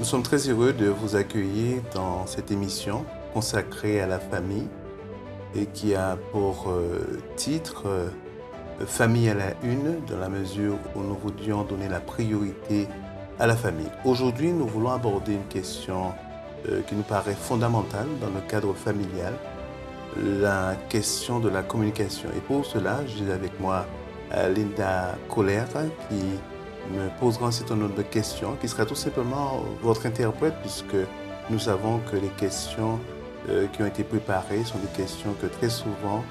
Nous sommes très heureux de vous accueillir dans cette émission consacrée à la famille et qui a pour titre Famille à la une, dans la mesure où nous voulions donner la priorité à la famille. Aujourd'hui, nous voulons aborder une question qui nous paraît fondamentale dans le cadre familial, la question de la communication. Et pour cela, j'ai avec moi Linda Kohler qui me posera un certain nombre de questions, qui sera tout simplement votre interprète, puisque nous savons que les questions qui ont été préparées sont des questions que très souvent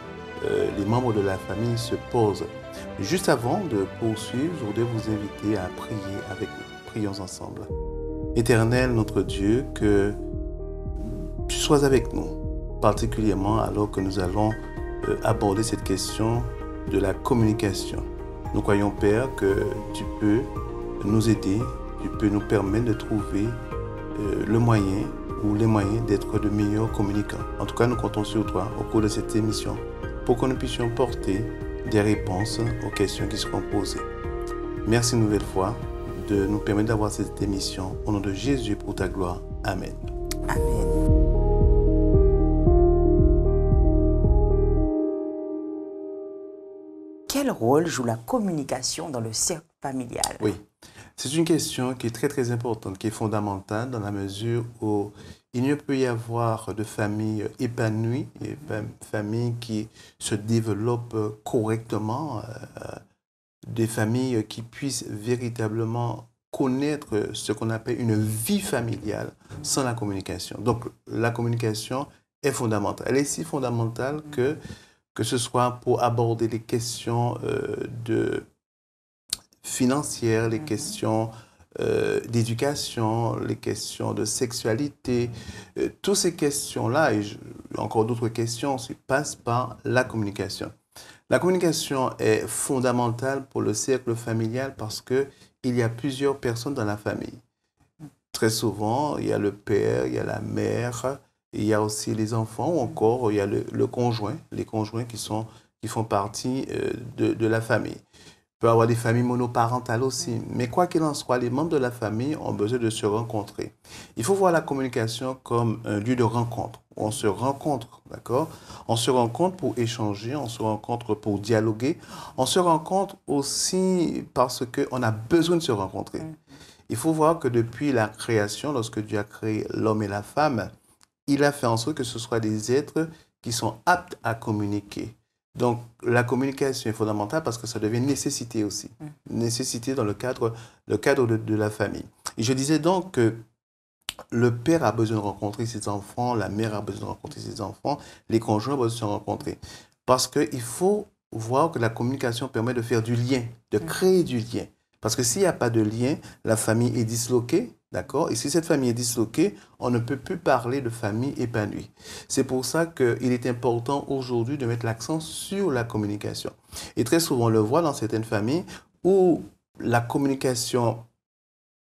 les membres de la famille se posent. Juste avant de poursuivre, je voudrais vous inviter à prier avec nous. Prions ensemble. Éternel, notre Dieu, que tu sois avec nous, particulièrement alors que nous allons aborder cette question de la communication. Nous croyons, Père, que tu peux nous aider, tu peux nous permettre de trouver le moyen ou les moyens d'être de meilleurs communicants. En tout cas, nous comptons sur toi au cours de cette émission pour que nous puissions porter des réponses aux questions qui seront posées. Merci une nouvelle fois de nous permettre d'avoir cette émission. Au nom de Jésus, pour ta gloire. Amen. Amen. Quel rôle joue la communication dans le cercle familial? Oui, c'est une question qui est très importante, qui est fondamentale dans la mesure où il ne peut y avoir de familles épanouies, et familles qui se développent correctement, des familles qui puissent véritablement connaître ce qu'on appelle une vie familiale sans la communication. Donc la communication est fondamentale. Elle est si fondamentale que ce soit pour aborder les questions financières, les questions d'éducation, les questions de sexualité, toutes ces questions-là, et encore d'autres questions, passent par la communication. La communication est fondamentale pour le cercle familial parce qu'il y a plusieurs personnes dans la famille. Très souvent, il y a le père, il y a la mère, il y a aussi les enfants ou encore il y a le conjoint, les conjoints qui font partie de la famille. Il peut y avoir des familles monoparentales aussi. Mais quoi qu'il en soit, les membres de la famille ont besoin de se rencontrer. Il faut voir la communication comme un lieu de rencontre. On se rencontre, d'accord? On se rencontre pour échanger, on se rencontre pour dialoguer. On se rencontre aussi parce qu'on a besoin de se rencontrer. Il faut voir que depuis la création, lorsque Dieu a créé l'homme et la femme, il a fait en sorte que ce soient des êtres qui sont aptes à communiquer. Donc, la communication est fondamentale parce que ça devient une nécessité aussi. Nécessité dans le cadre de la famille. Et je disais donc que le père a besoin de rencontrer ses enfants, la mère a besoin de rencontrer ses enfants, les conjoints ont besoin de se rencontrer. Parce qu'il faut voir que la communication permet de faire du lien, de créer du lien. Parce que s'il n'y a pas de lien, la famille est disloquée, d'accord? Et si cette famille est disloquée, on ne peut plus parler de famille épanouie. C'est pour ça qu'il est important aujourd'hui de mettre l'accent sur la communication. Et très souvent, on le voit dans certaines familles où la communication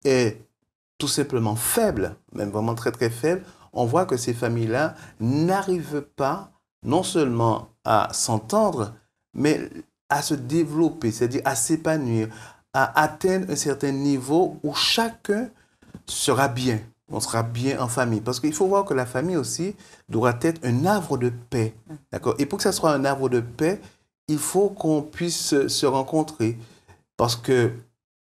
est tout simplement faible, même vraiment très faible. On voit que ces familles-là n'arrivent pas non seulement à s'entendre, mais à se développer, c'est-à-dire à s'épanouir, à atteindre un certain niveau où chacun sera bien. On sera bien en famille. Parce qu'il faut voir que la famille aussi doit être un havre de paix. D'accord? Et pour que ça soit un havre de paix, il faut qu'on puisse se rencontrer. Parce que,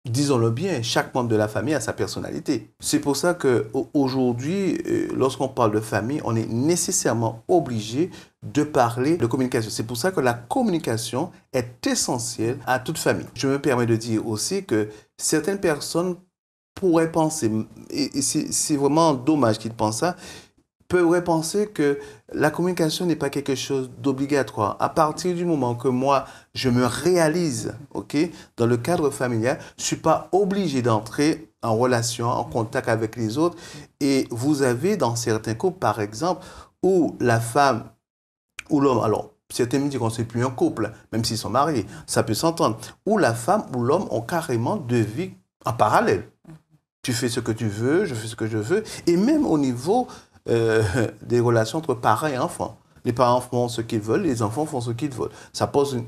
disons-le bien, chaque membre de la famille a sa personnalité. C'est pour ça qu'aujourd'hui, lorsqu'on parle de famille, on est nécessairement obligé de parler de communication. C'est pour ça que la communication est essentielle à toute famille. Je me permets de dire aussi que certaines personnes pourraient penser, et c'est vraiment dommage qu'ils pensent ça, pourraient penser que la communication n'est pas quelque chose d'obligatoire. À partir du moment que moi, je me réalise, ok, dans le cadre familial, je ne suis pas obligé d'entrer en relation, en contact avec les autres. Et vous avez dans certains couples, par exemple, où la femme ou l'homme, alors certains me diront que ce n'est plus un couple, même s'ils sont mariés, ça peut s'entendre, où la femme ou l'homme ont carrément deux vies en parallèle. Tu fais ce que tu veux, je fais ce que je veux, et même au niveau des relations entre parents et enfants. Les parents font ce qu'ils veulent, les enfants font ce qu'ils veulent. Ça pose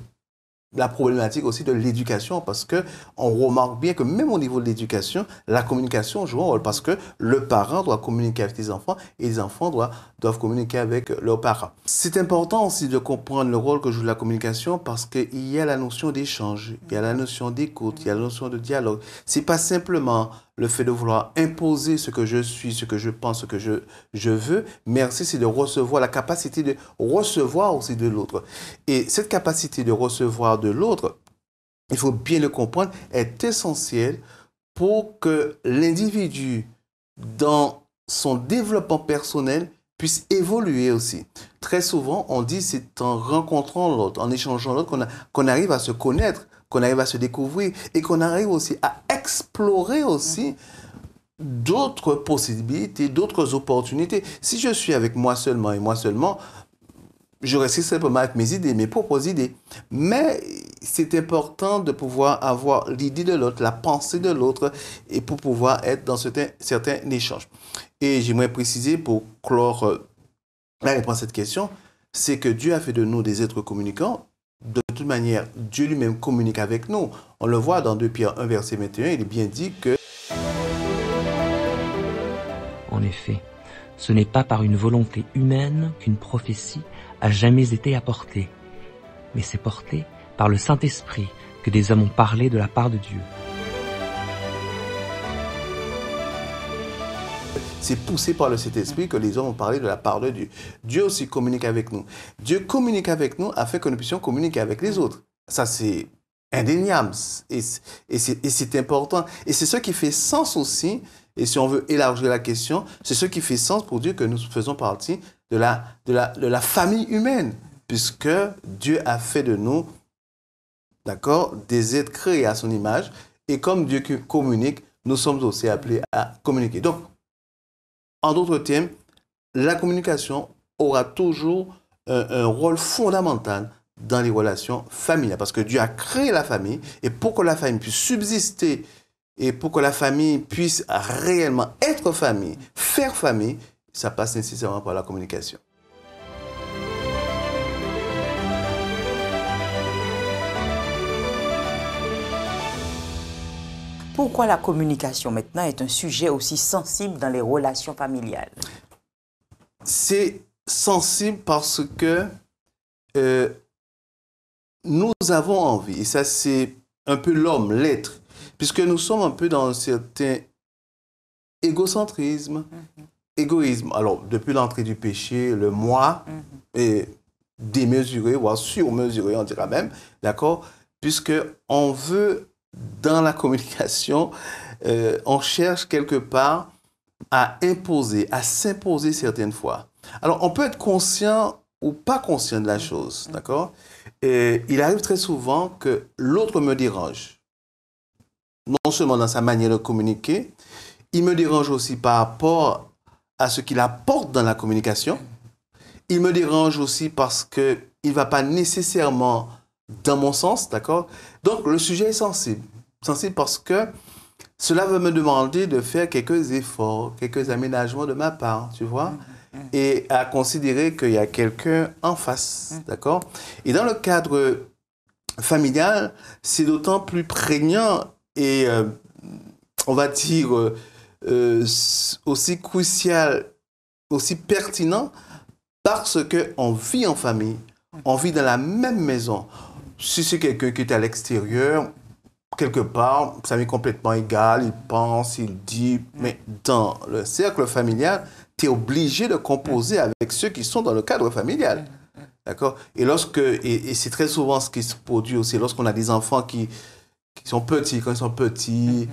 la problématique aussi de l'éducation, parce que on remarque bien que même au niveau de l'éducation, la communication joue un rôle, parce que le parent doit communiquer avec les enfants et les enfants doivent communiquer avec leurs parents. C'est important aussi de comprendre le rôle que joue la communication, parce qu'il y a la notion d'échange, il y a la notion d'écoute, il y a la notion de dialogue. C'est pas simplement le fait de vouloir imposer ce que je suis, ce que je pense, ce que je veux, mais aussi c'est de recevoir, la capacité de recevoir aussi de l'autre. Et cette capacité de recevoir de l'autre, il faut bien le comprendre, est essentielle pour que l'individu, dans son développement personnel, puisse évoluer aussi. Très souvent, on dit c'est en rencontrant l'autre, en échangeant l'autre, qu'on arrive à se connaître, qu'on arrive à se découvrir et qu'on arrive aussi à explorer aussi d'autres possibilités, d'autres opportunités. Si je suis avec moi seulement et moi seulement, je reste simplement avec mes idées, mes propres idées. Mais c'est important de pouvoir avoir l'idée de l'autre, la pensée de l'autre, et pour pouvoir être dans certains échanges. Et j'aimerais préciser, pour clore la réponse à cette question, c'est que Dieu a fait de nous des êtres communicants. De toute manière, Dieu lui-même communique avec nous. On le voit dans 2 Pierre 1, verset 21, il est bien dit que... En effet, ce n'est pas par une volonté humaine qu'une prophétie a jamais été apportée, mais c'est porté par le Saint-Esprit que des hommes ont parlé de la part de Dieu. C'est poussé par le Saint-Esprit que les hommes ont parlé de la part de Dieu. Dieu aussi communique avec nous. Dieu communique avec nous afin que nous puissions communiquer avec les autres. Ça, c'est indéniable et c'est important. Et c'est ce qui fait sens aussi, et si on veut élargir la question, c'est ce qui fait sens pour Dieu que nous faisons partie de la famille humaine, puisque Dieu a fait de nous, d'accord, des êtres créés à son image, et comme Dieu communique, nous sommes aussi appelés à communiquer. Donc, en d'autres termes, la communication aura toujours un rôle fondamental dans les relations familiales. Parce que Dieu a créé la famille, et pour que la famille puisse subsister, et pour que la famille puisse réellement être famille, faire famille, ça passe nécessairement par la communication. Pourquoi la communication maintenant est un sujet aussi sensible dans les relations familiales? C'est sensible parce que nous avons envie, et ça c'est un peu l'homme, l'être, puisque nous sommes un peu dans un certain égocentrisme, égoïsme. Alors, depuis l'entrée du péché, le moi est démesuré, voire surmesuré, on dira même, d'accord? Puisque on veut, dans la communication, on cherche quelque part à imposer, à s'imposer certaines fois. Alors, on peut être conscient ou pas conscient de la chose, d'accord? Et il arrive très souvent que l'autre me dérange. Non seulement dans sa manière de communiquer, il me dérange aussi par rapport à ce qu'il apporte dans la communication. Il me dérange aussi parce qu'il ne va pas nécessairement dans mon sens, d'accord? Donc, le sujet est sensible. Sensible parce que cela va me demander de faire quelques efforts, quelques aménagements de ma part, tu vois? Et à considérer qu'il y a quelqu'un en face, d'accord? Et dans le cadre familial, c'est d'autant plus prégnant et, on va dire, aussi crucial, aussi pertinent, parce qu'on vit en famille, on vit dans la même maison. Si c'est quelqu'un qui est à l'extérieur, quelque part, ça m'est complètement égal, il pense, il dit, mais dans le cercle familial, tu es obligé de composer avec ceux qui sont dans le cadre familial. D'accord? Et c'est très souvent ce qui se produit aussi lorsqu'on a des enfants qui sont petits, quand ils sont petits,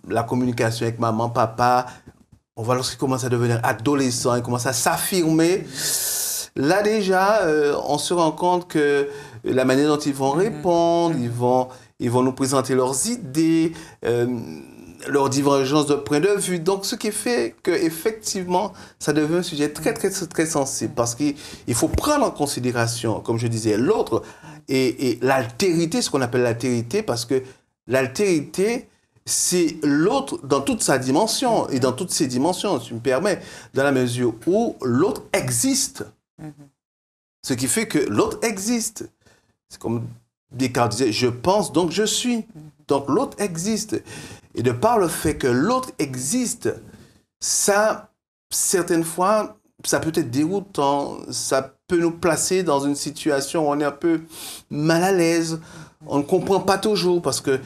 la communication avec maman, papa, on voit lorsqu'ils commencent à devenir adolescents, ils commencent à s'affirmer. Là déjà, on se rend compte que la manière dont ils vont répondre, ils vont nous présenter leurs idées, leurs divergences de point de vue. Donc, ce qui fait qu'effectivement, ça devient un sujet très, très, très sensible parce qu'il faut prendre en considération, comme je disais, l'autre et l'altérité, ce qu'on appelle l'altérité, parce que l'altérité, c'est l'autre dans toute sa dimension et dans toutes ses dimensions, si tu me permets, dans la mesure où l'autre existe. Ce qui fait que l'autre existe. C'est comme Descartes disait, je pense, donc je suis. Donc l'autre existe. Et de par le fait que l'autre existe, ça, certaines fois, ça peut être déroutant, ça peut nous placer dans une situation où on est un peu mal à l'aise, on ne comprend pas toujours, parce que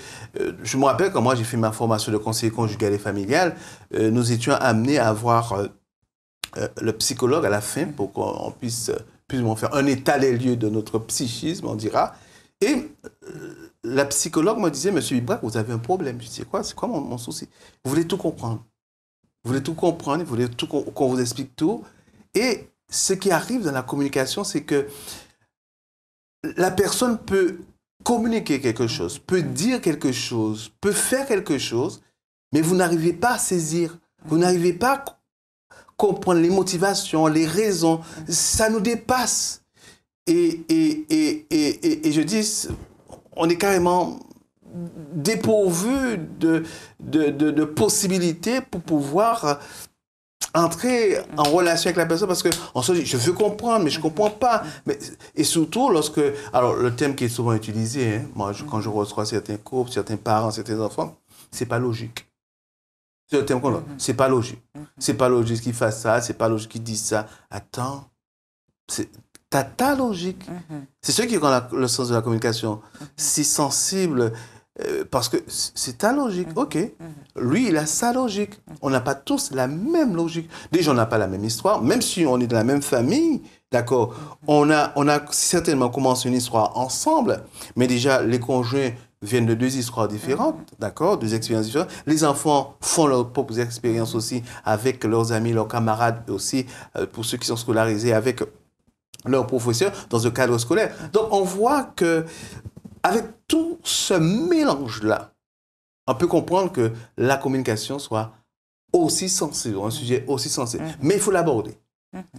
je me rappelle quand moi j'ai fait ma formation de conseiller conjugal et familial, nous étions amenés à avoir le psychologue à la fin pour qu'on puisse plus ou moins faire un état des lieux de notre psychisme, on dira. Et la psychologue me disait, Monsieur Bibrac, vous avez un problème. Je disais, c'est quoi mon souci? Vous voulez tout comprendre. Vous voulez tout comprendre, vous voulez tout qu'on vous explique tout. Et ce qui arrive dans la communication, c'est que la personne peut communiquer quelque chose, peut dire quelque chose, peut faire quelque chose, mais vous n'arrivez pas à saisir. Vous n'arrivez pas à comprendre les motivations, les raisons. Ça nous dépasse. Et je dis, on est carrément dépourvu de possibilités pour pouvoir entrer en relation avec la personne, parce qu'on se dit, je veux comprendre, mais je ne comprends pas. Et surtout, alors le thème qui est souvent utilisé, hein, moi, quand je reçois certains couples, certains parents, certains enfants, c'est pas logique. C'est le thème qu'on a. C'est pas logique. C'est pas logique qu'il fasse ça, c'est pas logique qu'il dise ça. Attends, t'as ta logique. C'est ce qui rend le sens de la communication si sensible, parce que c'est ta logique. OK. Lui, il a sa logique. On n'a pas tous la même logique. Déjà, on n'a pas la même histoire, même si on est de la même famille, d'accord. On a certainement commencé une histoire ensemble, mais déjà, les conjoints viennent de deux histoires différentes, d'accord, deux expériences différentes. Les enfants font leurs propres expériences aussi avec leurs amis, leurs camarades aussi, pour ceux qui sont scolarisés, avec leurs professeurs dans un cadre scolaire. Donc, on voit que avec tout ce mélange-là, on peut comprendre que la communication soit aussi sensible, un sujet aussi sensible. Mais il faut l'aborder.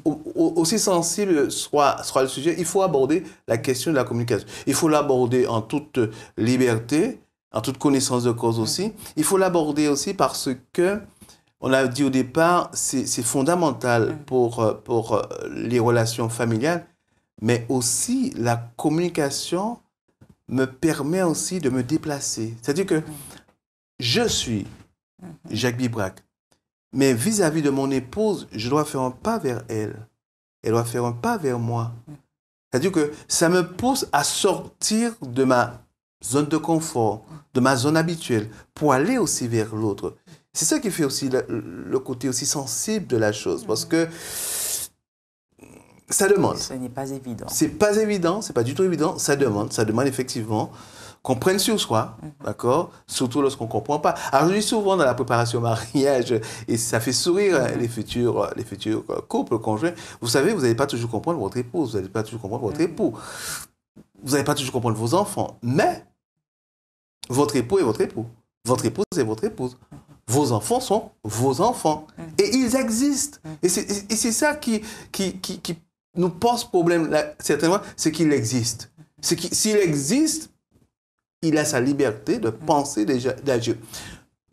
Aussi sensible soit le sujet, il faut aborder la question de la communication. Il faut l'aborder en toute liberté, en toute connaissance de cause aussi. Il faut l'aborder aussi parce que, on a dit au départ, c'est fondamental pour les relations familiales, mais aussi la communication me permet aussi de me déplacer. C'est-à-dire que je suis Jacques Bibrac, mais vis-à-vis de mon épouse, je dois faire un pas vers elle. Elle doit faire un pas vers moi. C'est-à-dire que ça me pousse à sortir de ma zone de confort, de ma zone habituelle, pour aller aussi vers l'autre. C'est ça qui fait aussi le côté aussi sensible de la chose, parce que ça demande. Ce n'est pas évident. C'est pas évident, c'est pas du tout évident. Ça demande effectivement qu'on prenne sur soi, d'accord? Surtout lorsqu'on ne comprend pas. Alors, je dis souvent dans la préparation au mariage, et ça fait sourire les futurs couples, conjoints, vous savez, vous n'allez pas toujours comprendre votre épouse, vous n'allez pas toujours comprendre votre époux, vous n'allez pas toujours comprendre vos enfants, mais votre époux est votre époux, votre épouse est votre épouse. Vos enfants sont vos enfants. Et ils existent. Et c'est ça qui nous pose problème, là, certainement, c'est qu'il existe. S'il existe, il a sa liberté de penser d'agir.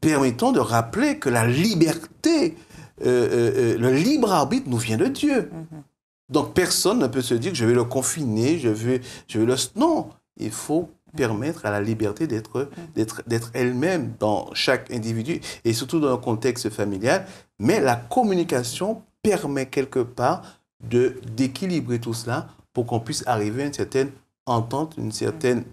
Permettons de rappeler que la liberté, le libre arbitre nous vient de Dieu. Donc personne ne peut se dire que je vais le confiner, je vais le... Non, il faut permettre à la liberté d'être elle-même dans chaque individu et surtout dans un contexte familial. Mais la communication permet quelque part d'équilibrer tout cela pour qu'on puisse arriver à une certaine entente, une certaine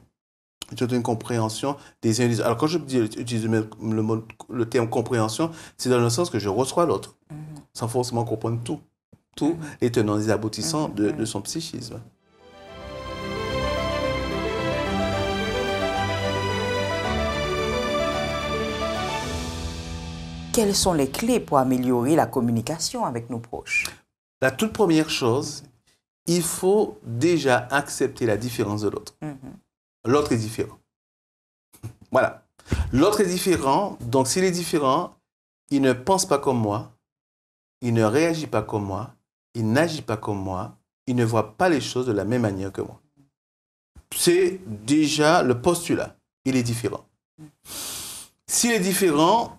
compréhension des uns et des autres. Alors quand je utilise le terme compréhension, c'est dans le sens que je reçois l'autre, sans forcément comprendre tous les tenants et les aboutissants de son psychisme. Quelles sont les clés pour améliorer la communication avec nos proches? La toute première chose, il faut déjà accepter la différence de l'autre. L'autre est différent. Voilà. L'autre est différent, donc s'il est différent, il ne pense pas comme moi, il ne réagit pas comme moi, il n'agit pas comme moi, il ne voit pas les choses de la même manière que moi. C'est déjà le postulat. Il est différent. S'il est différent,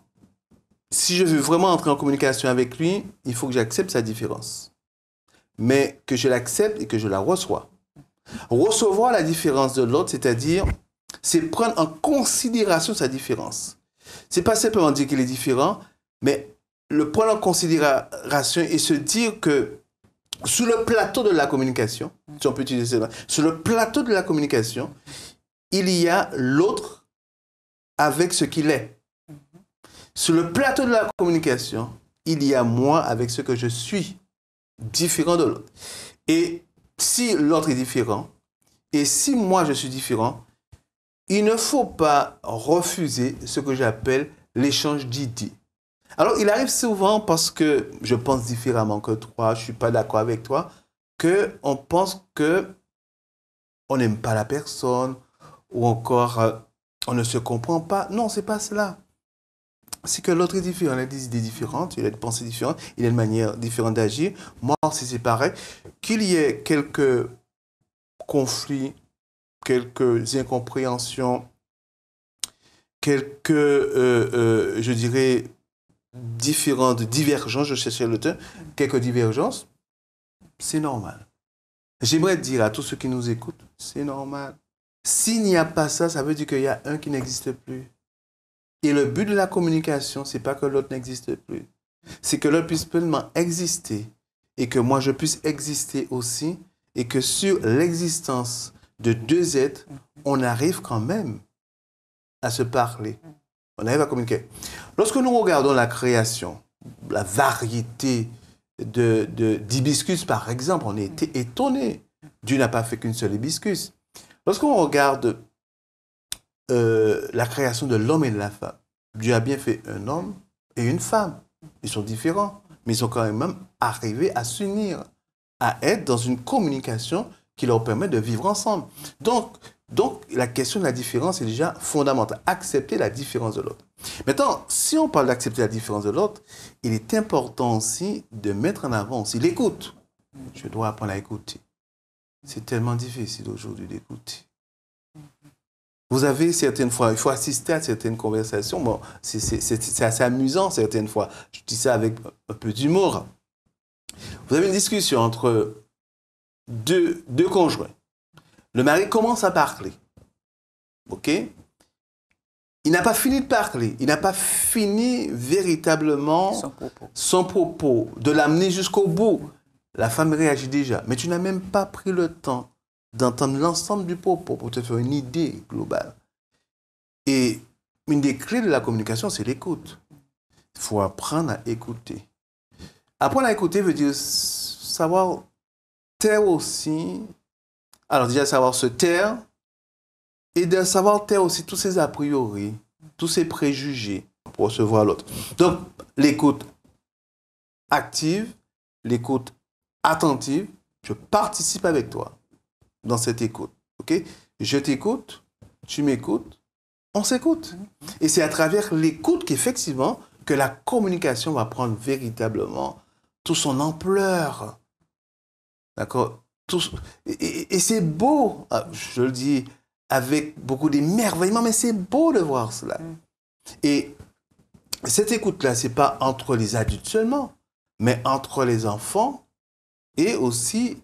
si je veux vraiment entrer en communication avec lui, il faut que j'accepte sa différence. Mais que je l'accepte et que je la reçois. Recevoir la différence de l'autre, c'est-à-dire, c'est prendre en considération sa différence. C'est pas simplement dire qu'il est différent, mais le prendre en considération et se dire que sur le plateau de la communication, si on peut utiliser ça, sur le plateau de la communication, il y a l'autre avec ce qu'il est. Sur le plateau de la communication, il y a moi avec ce que je suis, différent de l'autre. Et si l'autre est différent, et si moi je suis différent, il ne faut pas refuser ce que j'appelle l'échange d'idées. Alors, il arrive souvent parce que je pense différemment que toi, je ne suis pas d'accord avec toi, qu'on pense qu'on n'aime pas la personne ou encore on ne se comprend pas. Non, ce n'est pas cela. C'est que l'autre est différent, il a des idées différentes, il a des pensées différentes, il a une manière différente d'agir. Moi aussi, c'est pareil. Qu'il y ait quelques conflits, quelques incompréhensions, quelques, je dirais, différentes divergences, je cherchais le terme, quelques divergences, c'est normal. J'aimerais dire à tous ceux qui nous écoutent, c'est normal. S'il n'y a pas ça, ça veut dire qu'il y a un qui n'existe plus. Et le but de la communication, c'est pas que l'autre n'existe plus. C'est que l'autre puisse pleinement exister et que moi je puisse exister aussi et que sur l'existence de deux êtres, on arrive quand même à se parler. On arrive à communiquer. Lorsque nous regardons la création, la variété d'hibiscus, par exemple, on a été étonné. Dieu n'a pas fait qu'une seule hibiscus. Lorsqu'on regarde la création de l'homme et de la femme, Dieu a bien fait un homme et une femme. Ils sont différents, mais ils sont quand même arrivés à s'unir, à être dans une communication qui leur permet de vivre ensemble. Donc la question de la différence est déjà fondamentale. Accepter la différence de l'autre. Maintenant, si on parle d'accepter la différence de l'autre, il est important aussi de mettre en avant aussi l'écoute. Je dois apprendre à écouter. C'est tellement difficile aujourd'hui d'écouter. Vous avez certaines fois, il faut assister à certaines conversations. Bon, c'est assez amusant certaines fois. Je dis ça avec un peu d'humour. Vous avez une discussion entre deux conjoints. Le mari commence à parler. OK? Il n'a pas fini de parler. Il n'a pas fini véritablement son propos, de l'amener jusqu'au bout. La femme réagit déjà. Mais tu n'as même pas pris le temps d'entendre l'ensemble du propos pour te faire une idée globale. Et une des clés de la communication, c'est l'écoute. Il faut apprendre à écouter. Apprendre à écouter veut dire savoir taire aussi. Alors déjà, savoir se taire et de savoir taire aussi tous ses a priori, tous ses préjugés pour recevoir l'autre. Donc, l'écoute active, l'écoute attentive, je participe avec toi dans cette écoute. Ok? Je t'écoute, tu m'écoutes, on s'écoute. Et c'est à travers l'écoute qu'effectivement, que la communication va prendre véritablement toute son ampleur. D'accord? Et c'est beau, je le dis avec beaucoup d'émerveillement, mais c'est beau de voir cela. Et cette écoute-là, ce n'est pas entre les adultes seulement, mais entre les enfants et aussi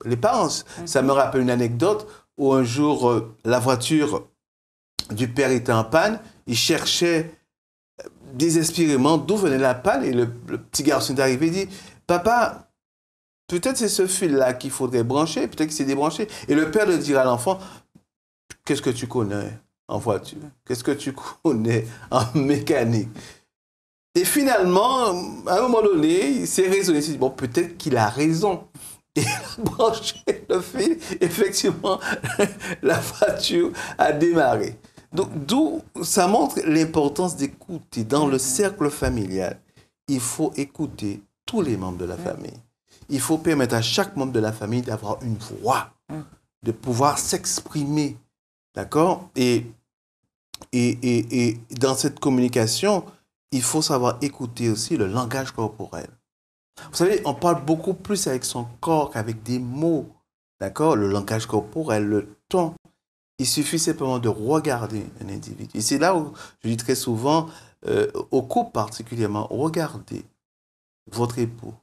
les parents. Ça me rappelle une anecdote où un jour, la voiture du père était en panne. Il cherchait désespérément d'où venait la panne et le petit garçon est arrivé et dit « Papa, peut-être c'est ce fil-là qu'il faudrait brancher, peut-être qu'il s'est débranché. » Et le père de dire à l'enfant « Qu'est-ce que tu connais en voiture? Qu'est-ce que tu connais en mécanique ?» Et finalement, à un moment donné, il s'est raisonné. Il s'est dit « Bon, peut-être qu'il a raison. » Et il a branché le fil. Effectivement, la voiture a démarré. Donc, d'où ça montre l'importance d'écouter. Dans le cercle familial, il faut écouter tous les membres de la famille. Il faut permettre à chaque membre de la famille d'avoir une voix, de pouvoir s'exprimer. D'accord? Et dans cette communication, il faut savoir écouter aussi le langage corporel. Vous savez, on parle beaucoup plus avec son corps qu'avec des mots. D'accord? Le langage corporel, le ton. Il suffit simplement de regarder un individu. Et c'est là où je dis très souvent, au couple particulièrement, regardez votre époux,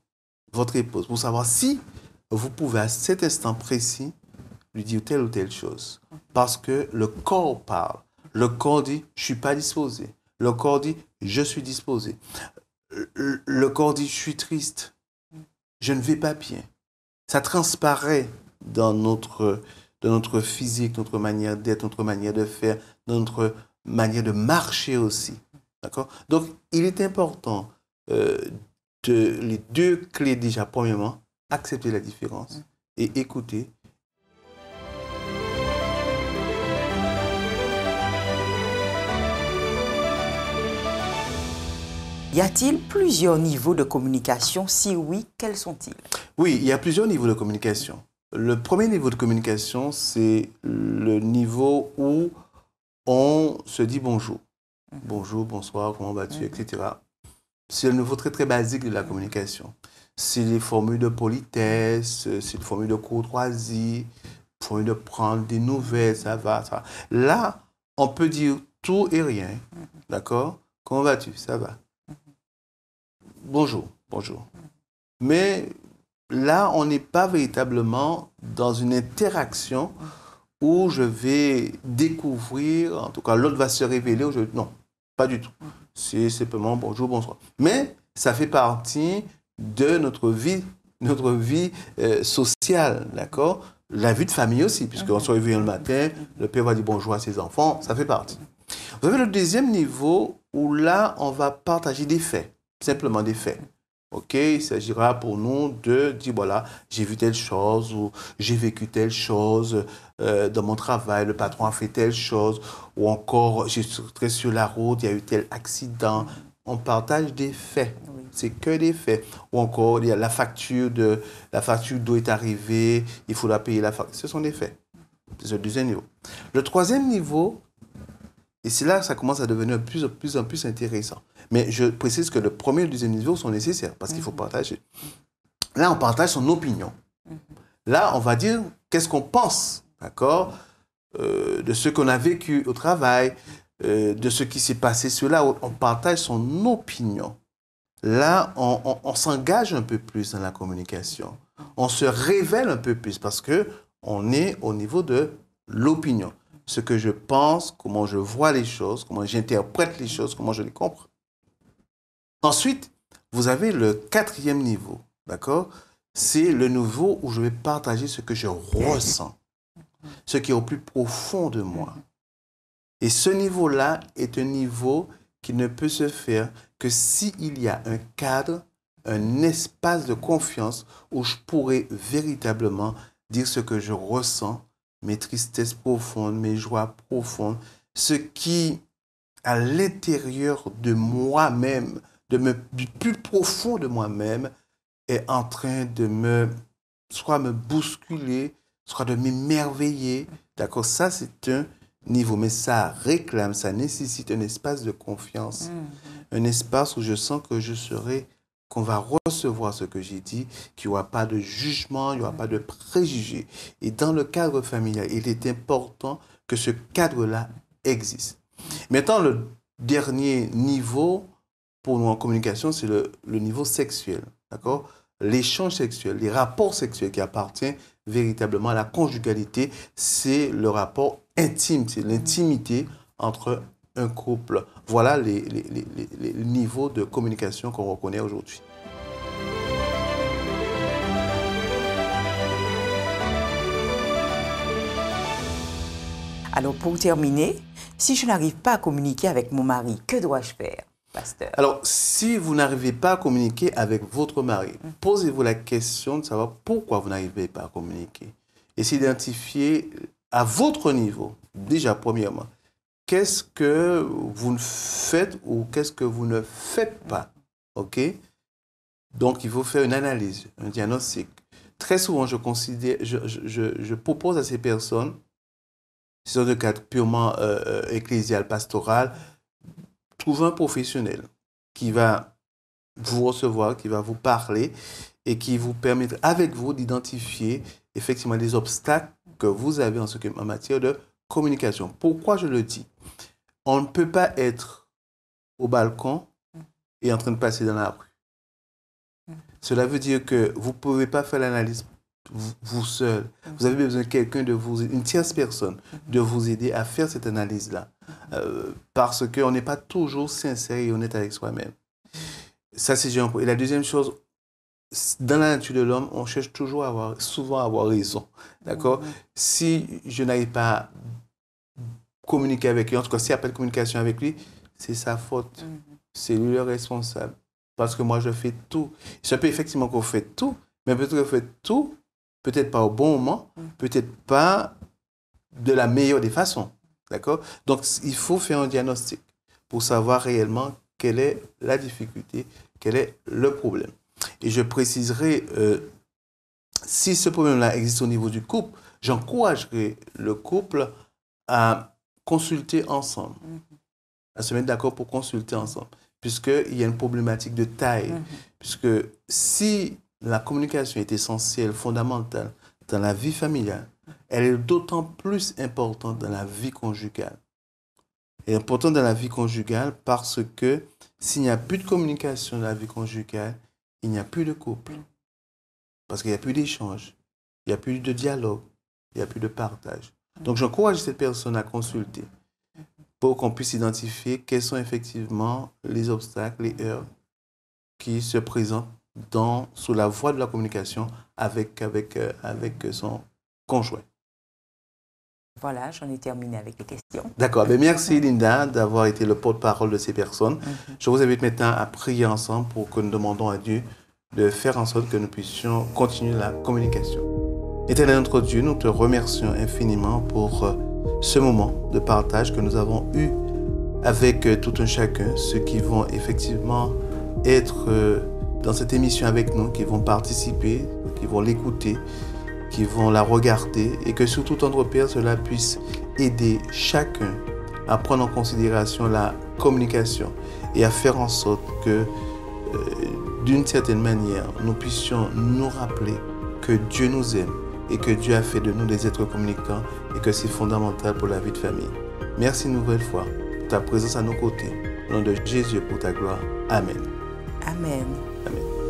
votre épouse, pour savoir si vous pouvez à cet instant précis lui dire telle ou telle chose. Parce que le corps parle. Le corps dit, je ne suis pas disposé. Le corps dit, je suis disposé. Le corps dit, je suis triste. Je ne vais pas bien. Ça transparaît dans notre physique, notre manière d'être, notre manière de faire, notre manière de marcher aussi. D'accord? Donc, il est important les deux clés déjà, premièrement, accepter la différence et écouter. Y a-t-il plusieurs niveaux de communication? Si oui, quels sont-ils? Oui, il y a plusieurs niveaux de communication. Le premier niveau de communication, c'est le niveau où on se dit bonjour. Bonjour, bonsoir, comment vas-tu, etc. C'est le niveau très, très basique de la communication. C'est les formules de politesse, c'est les formules de courtoisie, les formules de prendre des nouvelles, ça va, ça va. Là, on peut dire tout et rien. D'accord? Comment vas-tu? Ça va. Bonjour, bonjour. Mais là, on n'est pas véritablement dans une interaction où je vais découvrir, en tout cas, l'autre va se révéler. Non, pas du tout. C'est simplement bonjour, bonsoir. Mais ça fait partie de notre vie sociale, d'accord? La vie de famille aussi, puisqu'on se réveille le matin, le père va dire bonjour à ses enfants, ça fait partie. Vous avez le deuxième niveau où là, on va partager des faits, simplement des faits. OK, il s'agira pour nous de dire, voilà, j'ai vu telle chose ou j'ai vécu telle chose dans mon travail, le patron a fait telle chose ou encore, j'ai sauté sur la route, il y a eu tel accident. On partage des faits, c'est que des faits. Ou encore, il y a la facture d'eau est arrivée, il faudra payer la facture. Ce sont des faits. C'est le deuxième niveau. Le troisième niveau, et c'est là que ça commence à devenir de plus en plus intéressant. Mais je précise que le premier et le deuxième niveau sont nécessaires parce qu'il faut partager. Là, on partage son opinion. Là, on va dire qu'est-ce qu'on pense, d'accord, de ce qu'on a vécu au travail, de ce qui s'est passé, cela. On partage son opinion. Là, on s'engage un peu plus dans la communication. On se révèle un peu plus parce qu'on est au niveau de l'opinion. Ce que je pense, comment je vois les choses, comment j'interprète les choses, comment je les comprends. Ensuite, vous avez le quatrième niveau, d'accord? C'est le niveau où je vais partager ce que je ressens, ce qui est au plus profond de moi. Et ce niveau-là est un niveau qui ne peut se faire que s'il y a un cadre, un espace de confiance où je pourrais véritablement dire ce que je ressens, mes tristesses profondes, mes joies profondes, ce qui, à l'intérieur de moi-même, du plus profond de moi-même, est en train de soit me bousculer, soit de m'émerveiller. D'accord, ça c'est un niveau, mais ça réclame, ça nécessite un espace de confiance, un espace où je sens que qu'on va recevoir ce que j'ai dit, qu'il n'y aura pas de jugement, il n'y aura pas de préjugés. Et dans le cadre familial, il est important que ce cadre-là existe. Maintenant, le dernier niveau pour nous en communication, c'est le niveau sexuel, d'accord? L'échange sexuel, les rapports sexuels qui appartiennent véritablement à la conjugalité, c'est le rapport intime, c'est l'intimité entre un couple. Voilà les niveaux de communication qu'on reconnaît aujourd'hui. Alors, pour terminer, si je n'arrive pas à communiquer avec mon mari, que dois-je faire, pasteur? Alors, si vous n'arrivez pas à communiquer avec votre mari, posez-vous la question de savoir pourquoi vous n'arrivez pas à communiquer. Et s'identifier à votre niveau, déjà, premièrement, qu'est-ce que vous ne faites ou qu'est-ce que vous ne faites pas. OK? Donc, il faut faire une analyse, un diagnostic. Très souvent, je propose à ces personnes, si c'est un cadre purement ecclésial, pastoral, trouver un professionnel qui va vous recevoir, qui va vous parler et qui vous permettra avec vous d'identifier effectivement les obstacles que vous avez en matière de communication. Pourquoi je le dis? On ne peut pas être au balcon et en train de passer dans la rue. Cela veut dire que vous ne pouvez pas faire l'analyse vous seul. Vous avez besoin de quelqu'un de vous, une tierce personne, de vous aider à faire cette analyse-là. Parce qu'on n'est pas toujours sincère et honnête avec soi-même. Ça, c'est un point. Et la deuxième chose, dans la nature de l'homme, on cherche souvent à avoir raison. D'accord? Si je n'arrive pas à communiquer avec lui, en tout cas, s'il n'y a pas de communication avec lui, c'est sa faute. C'est lui le responsable. Parce que moi, je fais tout. Ça peut effectivement qu'on fait tout, mais peut-être qu'on fait tout, peut-être pas au bon moment, peut-être pas de la meilleure des façons. D'accord? Donc, il faut faire un diagnostic pour savoir réellement quelle est la difficulté, quel est le problème. Et je préciserai, si ce problème-là existe au niveau du couple, j'encouragerai le couple à consulter ensemble, à se mettre d'accord pour consulter ensemble, puisqu'il y a une problématique de taille, puisque si la communication est essentielle, fondamentale dans la vie familiale, elle est d'autant plus importante dans la vie conjugale. Elle est importante dans la vie conjugale parce que s'il n'y a plus de communication dans la vie conjugale, il n'y a plus de couple. Parce qu'il n'y a plus d'échange, il n'y a plus de dialogue, il n'y a plus de partage. Donc j'encourage cette personne à consulter pour qu'on puisse identifier quels sont effectivement les obstacles, les heurts qui se présentent sous la voie de la communication avec son conjoint. Voilà, j'en ai terminé avec les questions. D'accord. Merci Linda d'avoir été le porte-parole de ces personnes. Je vous invite maintenant à prier ensemble pour que nous demandons à Dieu de faire en sorte que nous puissions continuer la communication. Éternel notre Dieu, nous te remercions infiniment pour ce moment de partage que nous avons eu avec tout un chacun, ceux qui vont effectivement être dans cette émission avec nous, qui vont participer, qui vont l'écouter, qui vont la regarder, et que surtout, entre Père, cela puisse aider chacun à prendre en considération la communication et à faire en sorte que, d'une certaine manière, nous puissions nous rappeler que Dieu nous aime et que Dieu a fait de nous des êtres communicants et que c'est fondamental pour la vie de famille. Merci une nouvelle fois pour ta présence à nos côtés. Au nom de Jésus, pour ta gloire. Amen. Amen. Amen.